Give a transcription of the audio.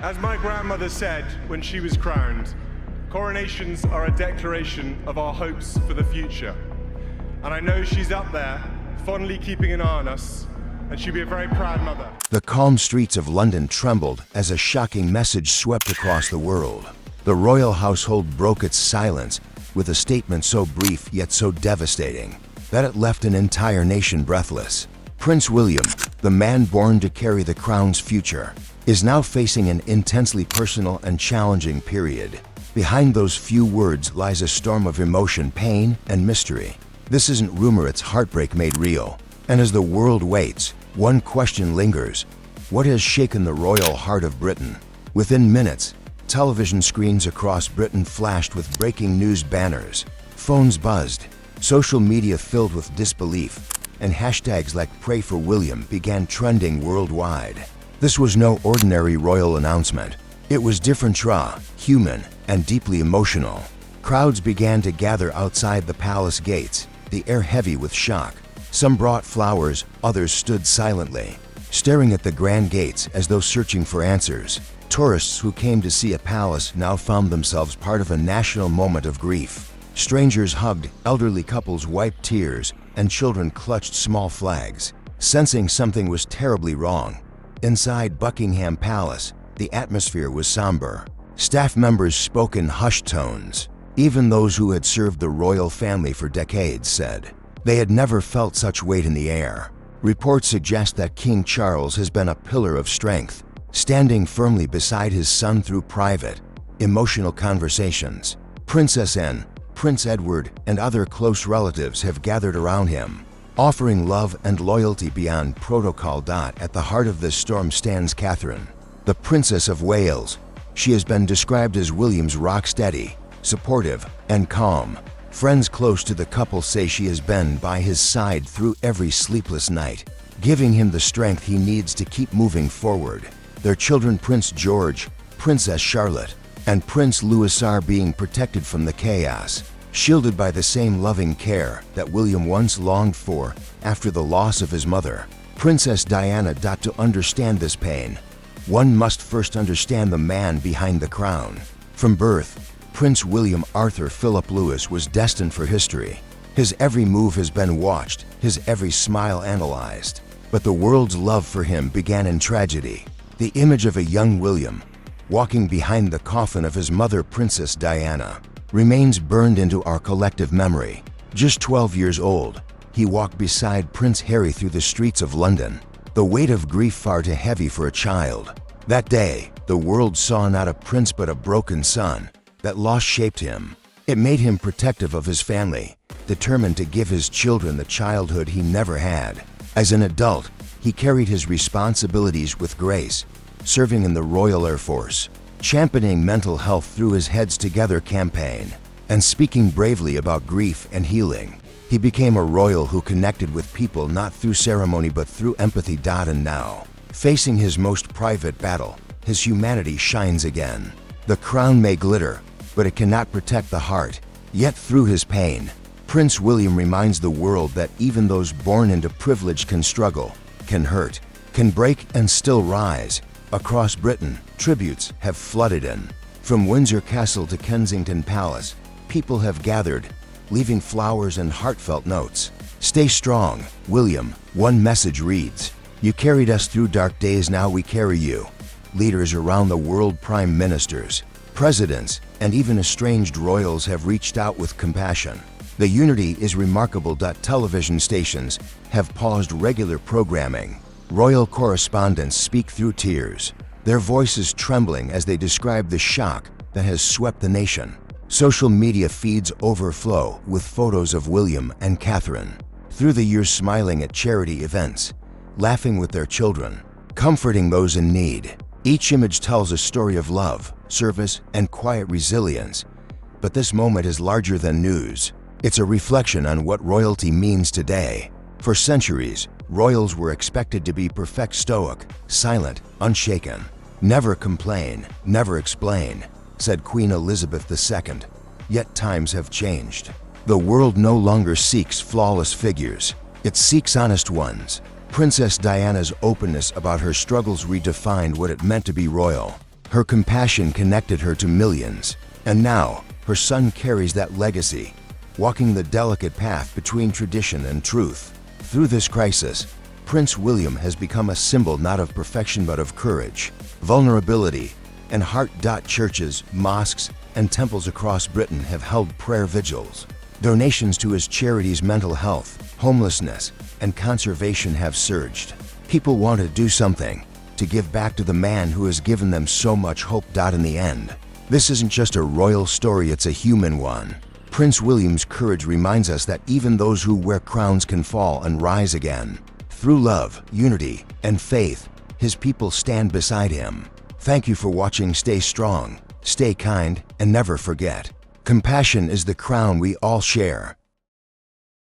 As my grandmother said when she was crowned, coronations are a declaration of our hopes for the future. And I know she's up there, fondly keeping an eye on us, and she'll be a very proud mother. The calm streets of London trembled as a shocking message swept across the world. The royal household broke its silence with a statement so brief yet so devastating that it left an entire nation breathless. Prince William, the man born to carry the crown's future, is now facing an intensely personal and challenging period. Behind those few words lies a storm of emotion, pain, and mystery. This isn't rumor, it's heartbreak made real. And as the world waits, one question lingers. What has shaken the royal heart of Britain? Within minutes, television screens across Britain flashed with breaking news banners. Phones buzzed, social media filled with disbelief, and hashtags like "Pray for William" began trending worldwide. This was no ordinary royal announcement. It was different, raw, human, and deeply emotional. Crowds began to gather outside the palace gates, the air heavy with shock. Some brought flowers, others stood silently, staring at the grand gates as though searching for answers. Tourists who came to see a palace now found themselves part of a national moment of grief. Strangers hugged, elderly couples wiped tears, and children clutched small flags, sensing something was terribly wrong. Inside Buckingham Palace, the atmosphere was somber. Staff members spoke in hushed tones. Even those who had served the royal family for decades said they had never felt such weight in the air. Reports suggest that King Charles has been a pillar of strength, standing firmly beside his son through private, emotional conversations. Princess Anne, Prince Edward, and other close relatives have gathered around him, offering love and loyalty beyond protocol. At the heart of this storm stands Catherine, the Princess of Wales. She has been described as William's rock-steady, supportive, and calm. Friends close to the couple say she has been by his side through every sleepless night, giving him the strength he needs to keep moving forward. Their children, Prince George, Princess Charlotte, and Prince Louis, are being protected from the chaos, shielded by the same loving care that William once longed for after the loss of his mother. Princess Diana. To understand this pain, one must first understand the man behind the crown. From birth, Prince William Arthur Philip Louis was destined for history. His every move has been watched, his every smile analyzed. But the world's love for him began in tragedy. The image of a young William, walking behind the coffin of his mother, Princess Diana, remains burned into our collective memory. Just 12 years old, he walked beside Prince Harry through the streets of London, the weight of grief far too heavy for a child. That day, the world saw not a prince but a broken son. That loss shaped him. It made him protective of his family, determined to give his children the childhood he never had. As an adult, he carried his responsibilities with grace, serving in the Royal Air Force, championing mental health through his Heads Together campaign, and speaking bravely about grief and healing. He became a royal who connected with people not through ceremony but through empathy. And now, facing his most private battle, his humanity shines again. The crown may glitter, but it cannot protect the heart. Yet through his pain, Prince William reminds the world that even those born into privilege can struggle, can hurt, can break, and still rise. Across Britain, tributes have flooded in. From Windsor Castle to Kensington Palace, people have gathered, leaving flowers and heartfelt notes. Stay strong, William. One message reads, "You carried us through dark days, now we carry you." Leaders around the world, prime ministers, presidents, and even estranged royals have reached out with compassion. The unity is remarkable. Television stations have paused regular programming. Royal correspondents speak through tears, their voices trembling as they describe the shock that has swept the nation. Social media feeds overflow with photos of William and Catherine, through the years smiling at charity events, laughing with their children, comforting those in need. Each image tells a story of love, service, and quiet resilience. But this moment is larger than news. It's a reflection on what royalty means today. For centuries, royals were expected to be perfect, stoic, silent, unshaken. "Never complain, never explain," said Queen Elizabeth II. Yet times have changed. The world no longer seeks flawless figures. It seeks honest ones. Princess Diana's openness about her struggles redefined what it meant to be royal. Her compassion connected her to millions, and now her son carries that legacy, walking the delicate path between tradition and truth. Through this crisis, Prince William has become a symbol not of perfection but of courage, vulnerability, and heart. Churches, mosques, and temples across Britain have held prayer vigils. Donations to his charities mental health, homelessness, and conservation have surged. People want to do something, to give back to the man who has given them so much hope. In the end, this isn't just a royal story, it's a human one. Prince William's courage reminds us that even those who wear crowns can fall and rise again. Through love, unity, and faith, his people stand beside him. Thank you for watching. Stay strong, stay kind, and never forget, compassion is the crown we all share.